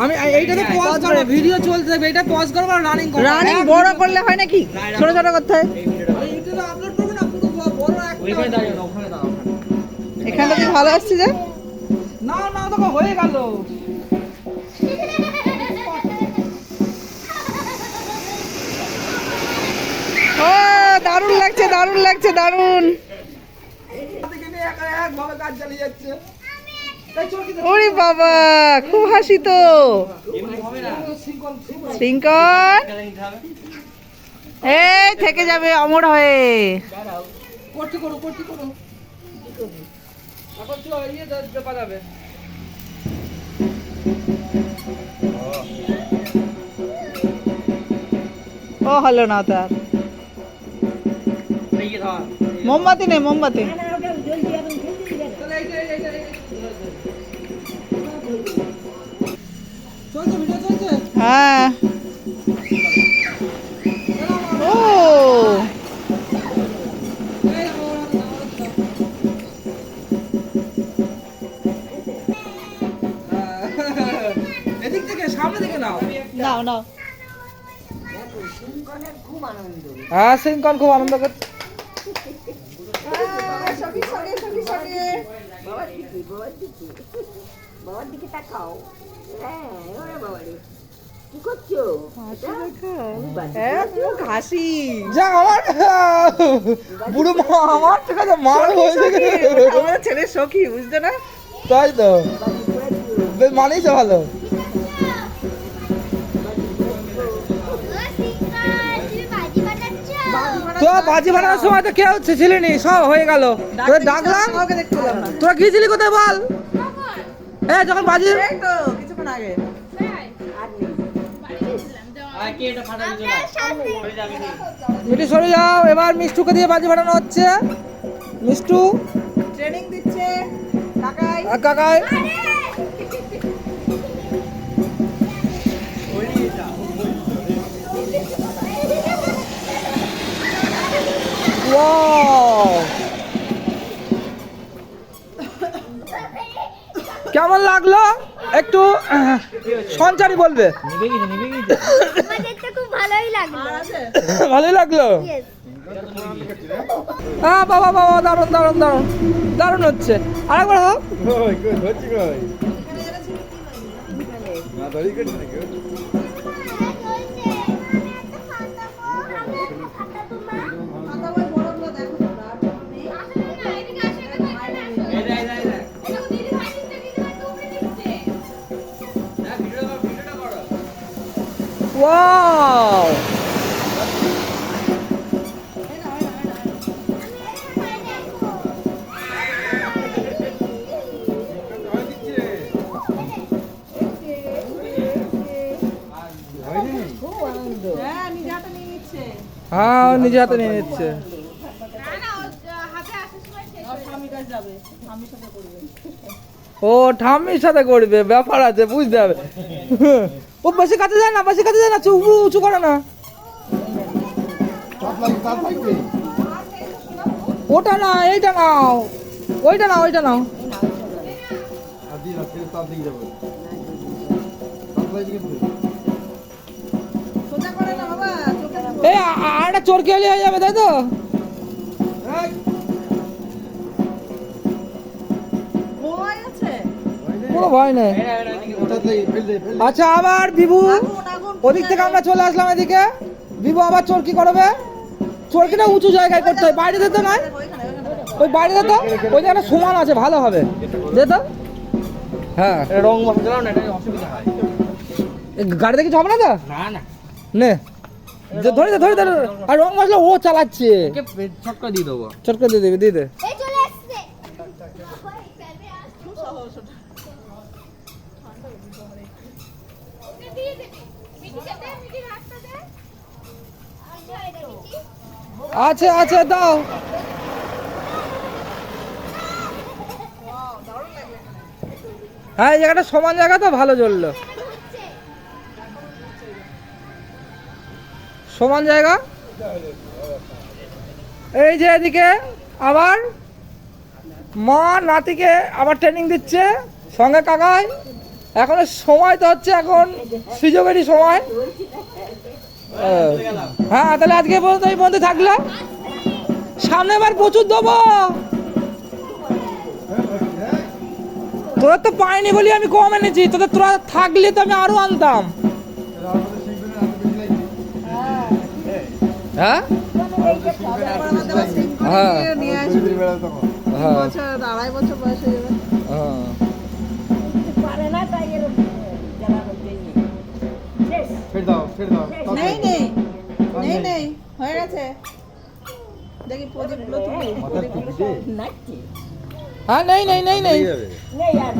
আমি এইটাতে পজ করব, ভিডিও চলতে থাকবে, এটা পজ করব আর রানিং করব। রানিং বড় করলে হয় নাকি? ছোট ছোট করতে হয়। এইটা আপলোড করব না, পুরো বড় একটা। ওইখানে দাঁড়াও না, ওখানে দাঁড়াও। এখানটা কি ভালো আসছে যে? না না, তো হয়ে গেল। ও দারুণ লাগছে, দারুণ লাগছে, দারুণ। একভাবে কাজ চালিয়ে যাচ্ছে। ওরে বাবা, খুব হাসি তো। সিংকন এই থেকে যাবে অমর হয়ে। করতে করো, করতে করো। এখন তো ইয়ে দেপা যাবে। ও হলো না তার। মোমবাতি নেই, মোমবাতি। চলছে, ভিডিও চলছে। হ্যাঁ। ও এদিক থেকে সামনে থেকে নাও। নাও নাও। হ্যাঁ, সিংকন খুব আনন্দ করছে। বাবার দিকে তাকাও। হ্যাঁ, ওরে বাবা রে, কি করছো? হাসি যা আমার বুড়ো মা, আমার ঠিক আছে, মার হয়েছে। আমার ছেলের সখী, বুঝতে না? তাই তো, বেশ মানিয়েছে ভালো। তো বাজি বানানোর সময় তো কেউ ছিলিনি, সব হয়ে গেল। তোদের ডাকলাম, তোরা গিয়েছিলি কোথায় বল? হ্যাঁ, যখন বাজি কিছুক্ষণ আগে। মিঠু সরে যাও। এবার মিষ্টুকে দিয়ে বাজি ফাটানো হচ্ছে। মিষ্টু ট্রেনিং দিচ্ছে কাকাই। আর কাকাই। Wow! কেমন লাগলো একটু সঞ্চারী বলবে। খুব ভালোই লাগলো। ভালোই লাগলো। হ্যাঁ বাবা বাবা, দারুণ দারুণ দারুণ দারুণ হচ্ছে। আরেকবার হোক। Wow! হ্যাঁ, নিজে হাতে নিয়ে নিচ্ছে। ও ঠাম্মির সাথে করবে, ব্যাপার আছে, বুঝতে হবে। ও বেশি কাছে যায় না, বেশি কাছে যায় না, উঁচু উঁচু করে না। ওটা না, এইটা নাও, ওইটা নাও, ওইটা নাও। এই আরেকটা চোরকি হলে হয়ে যাবে, তাই তো? কোনো ভয় নেই। আচ্ছা, আবার বিভু ওদিক থেকে আমরা চলে আসলাম এদিকে। বিভু আবার চোরকি করবে। চোরকিটা উঁচু জায়গায় করতে হয়, বাইরে দিতে নয়। ওই বাইরে দিতে, ওই জায়গাটা সমান আছে, ভালো হবে। যেত হ্যাঁ, রং মশলা না, এটা অসুবিধা হয়। গাড়িতে কিছু হবে না তো? না না, নে ধরে দে, ধরে দে। আর রং মশলা ও চালাচ্ছে, ছটকা দিয়ে দেবো, ছটকা দিয়ে দেবে, দিয়ে দে। এই চলে আসছে। দিয়ে দে, মিঠি খেতে, মিঠি রাস্তা দে। আচ্ছা, এটা মিঠি। আছে আছে, দাও। হ্যাঁ, এই জায়গাটা সমান জায়গা তো, ভালো জ্বললো। সমান জায়গা। এই যে এদিকে আবার মা নাতিকে আবার ট্রেনিং দিচ্ছে, সঙ্গে কাকাই। এখন সময় তো হচ্ছে এখন সুযোগেরই সময়। হ্যাঁ তাহলে আজকে পর্যন্ত এই মধ্যে থাকলো, সামনে বার প্রচুর দেবো। তোরা তো পাইনি বলি আমি কম এনেছি, তোরা থাকলে তো আমি আরো আনতাম। হ্যাঁ হ্যাঁ নিয়ে আসবি হ্যাঁ বছর 2.5 বছর বয়স হয়ে যাবে। হ্যাঁ। পারে না তাই এর জ্বালা করতে শেষ নেই নেই নেই নেই হয়ে গেছে। দেখি প্রদীপগুলো তুলি, প্রদীপগুলো নাচছে হ্যাঁ নেই নেই নেই নেই নেই আর